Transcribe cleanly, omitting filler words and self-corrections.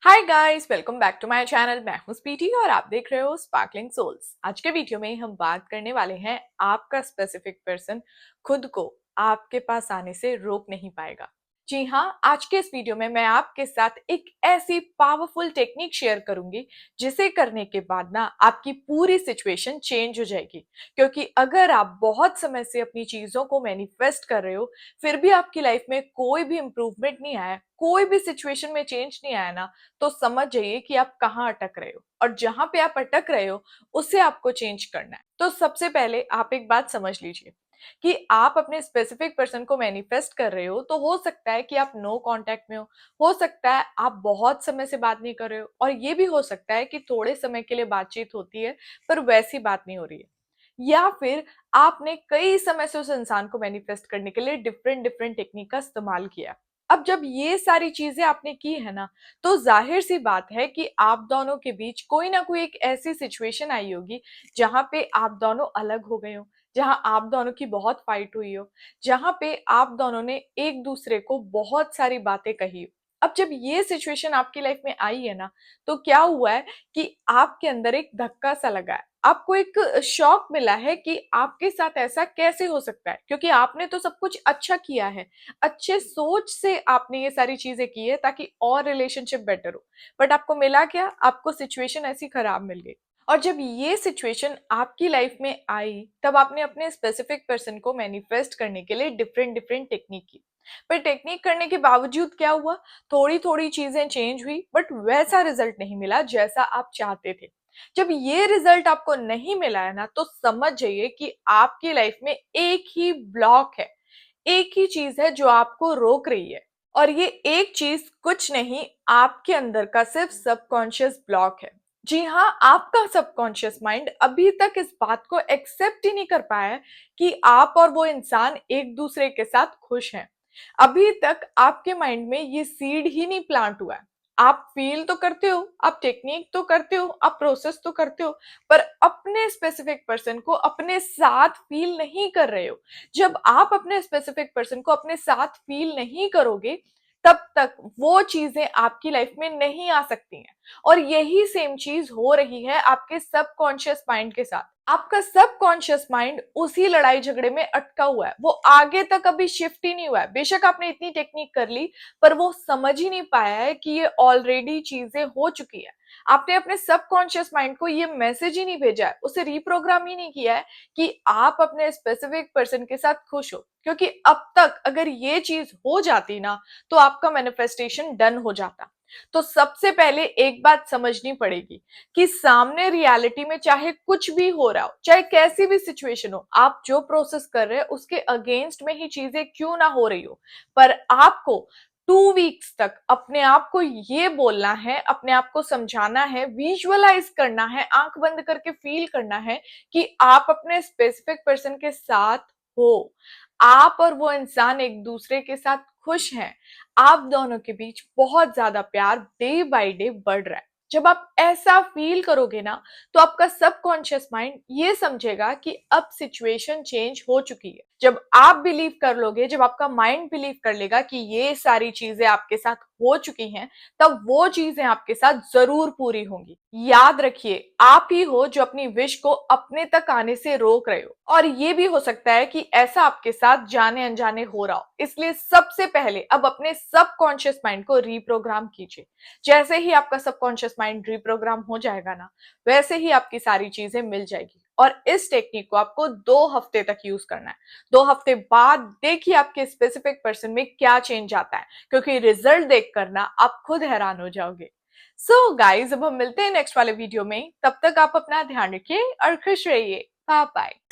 Hi guys, welcome back to my channel. मैं हूं स्पीटी और आप देख रहे हो स्पार्कलिंग सोल्स। आज के वीडियो में हम बात करने वाले हैं आपका स्पेसिफिक पर्सन खुद को आपके पास आने से रोक नहीं पाएगा। जी हाँ, आज के इस वीडियो में मैं आपके साथ एक ऐसी पावरफुल टेक्निक शेयर करूंगी जिसे करने के बाद ना आपकी पूरी सिचुएशन चेंज हो जाएगी। क्योंकि अगर आप बहुत समय से अपनी चीजों को मैनिफेस्ट कर रहे हो, फिर भी आपकी लाइफ में कोई भी इंप्रूवमेंट नहीं आया, कोई भी सिचुएशन में चेंज नहीं आया ना, तो समझ जाइए कि आप कहाँ अटक रहे हो और जहां पे आप अटक रहे हो उसे आपको चेंज करना है। तो सबसे पहले आप एक बात समझ लीजिए कि आप अपने स्पेसिफिक पर्सन को मैनिफेस्ट कर रहे हो, तो हो सकता है कि आप नो कांटेक्ट में हो सकता है आप बहुत समय से बात नहीं कर रहे हो, और ये भी हो सकता है कि थोड़े समय के लिए बातचीत होती है पर वैसी बात नहीं हो रही है, या फिर आपने कई समय से उस इंसान को मैनिफेस्ट करने के लिए डिफरेंट डिफरेंट टेक्निक का इस्तेमाल किया। अब जब ये सारी चीजें आपने की है ना, तो जाहिर सी बात है कि आप दोनों के बीच कोई ना कोई एक ऐसी सिचुएशन आई होगी जहां पे आप दोनों अलग हो गए हो, जहां आप दोनों की बहुत फाइट हुई हो, जहां पे आप दोनों ने एक दूसरे को बहुत सारी बातें कही हो। अब जब ये सिचुएशन आपकी लाइफ में आई है ना, तो क्या हुआ है कि आपके अंदर एक धक्का सा लगा है, आपको एक शॉक मिला है कि आपके साथ ऐसा कैसे हो सकता है, क्योंकि आपने तो सब कुछ अच्छा किया है, अच्छे सोच से आपने ये सारी चीजें की है ताकि और रिलेशनशिप बेटर हो। बट आपको मिला क्या? आपको सिचुएशन ऐसी खराब मिल गई। और जब ये सिचुएशन आपकी लाइफ में आई, तब आपने अपने स्पेसिफिक पर्सन को मैनिफेस्ट करने के लिए डिफरेंट डिफरेंट टेक्निक की। पर टेक्निक करने के बावजूद क्या हुआ? थोड़ी थोड़ी चीजें चेंज हुई बट वैसा रिजल्ट नहीं मिला जैसा आप चाहते थे। जब ये रिजल्ट आपको नहीं मिला है ना, तो समझ जाइए कि आपकी लाइफ में एक ही ब्लॉक है, एक ही चीज है जो आपको रोक रही है। और ये एक चीज कुछ नहीं, आपके अंदर का सिर्फ सबकॉन्शियस ब्लॉक है। जी हाँ, आपका सबकॉन्शियस माइंड अभी तक इस बात को एक्सेप्ट ही नहीं कर पाया है कि आप और वो इंसान एक दूसरे के साथ खुश हैं। अभी तक आपके माइंड में ये सीड ही नहीं प्लांट हुआ है। आप फील तो करते हो, आप टेक्निक तो करते हो, आप प्रोसेस तो करते हो, पर अपने स्पेसिफिक पर्सन को अपने साथ फील नहीं कर रहे हो। जब आप अपने स्पेसिफिक पर्सन को अपने साथ फील नहीं करोगे, तब तक वो चीजें आपकी लाइफ में नहीं आ सकती हैं। और यही सेम चीज हो रही है आपके सबकॉन्शियस माइंड के साथ। आपका सबकॉन्शियस माइंड उसी लड़ाई झगड़े में अटका हुआ है, वो आगे तक अभी शिफ्ट ही नहीं हुआ है। बेशक आपने इतनी टेक्निक कर ली, पर वो समझ ही नहीं पाया है कि ये ऑलरेडी चीजें हो चुकी है। आपने अपने सबकॉन्शियस माइंड को ये मैसेज ही नहीं भेजा है, उसे रिप्रोग्राम ही नहीं किया है कि आप अपने स्पेसिफिक पर्सन के साथ खुश हो। क्योंकि अब तक अगर ये चीज हो जाती ना, तो आपका मैनिफेस्टेशन डन हो जाता। तो सबसे पहले एक बात समझनी पड़ेगी कि सामने रियलिटी में चाहे कुछ भी हो रहा हो, चाहे कैसी भी सिचुएशन हो, आप जो प्रोसेस कर रहे हैं उसके अगेंस्ट में ही चीजें क्यों ना हो रही हो, पर आपको 2 वीक्स तक अपने आप को ये बोलना है, अपने आप को समझाना है, विजुअलाइज करना है, आंख बंद करके फील करना है कि आप अपने स्पेसिफिक पर्सन के साथ हो। आप और वो इंसान एक दूसरे के साथ खुश हैं। आप दोनों के बीच बहुत ज्यादा प्यार डे बाय डे बढ़ रहा है। जब आप ऐसा फील करोगे ना, तो आपका सबकॉन्शियस माइंड ये समझेगा कि अब सिचुएशन चेंज हो चुकी है। जब आप बिलीव कर लोगे, जब आपका माइंड बिलीव कर लेगा कि ये सारी चीजें आपके साथ हो चुकी हैं, तब वो चीजें आपके साथ जरूर पूरी होंगी। याद रखिए, आप ही हो जो अपनी विश को अपने तक आने से रोक रहे हो, और ये भी हो सकता है कि ऐसा आपके साथ जाने अनजाने हो रहा हो। इसलिए सबसे पहले अब अपने सबकॉन्शियस माइंड को रीप्रोग्राम कीजिए। जैसे ही आपका सबकॉन्शियस माइंड रीप्रोग्राम हो जाएगा ना, वैसे ही आपकी सारी चीजें मिल जाएगी। और इस टेक्निक को आपको 2 हफ्ते तक यूज करना है। 2 हफ्ते बाद देखिए आपके स्पेसिफिक पर्सन में क्या चेंज आता है, क्योंकि रिजल्ट देख कर ना आप खुद हैरान हो जाओगे। सो गाइज, अब हम मिलते हैं नेक्स्ट वाले वीडियो में। तब तक आप अपना ध्यान रखिए और खुश रहिए। Bye bye.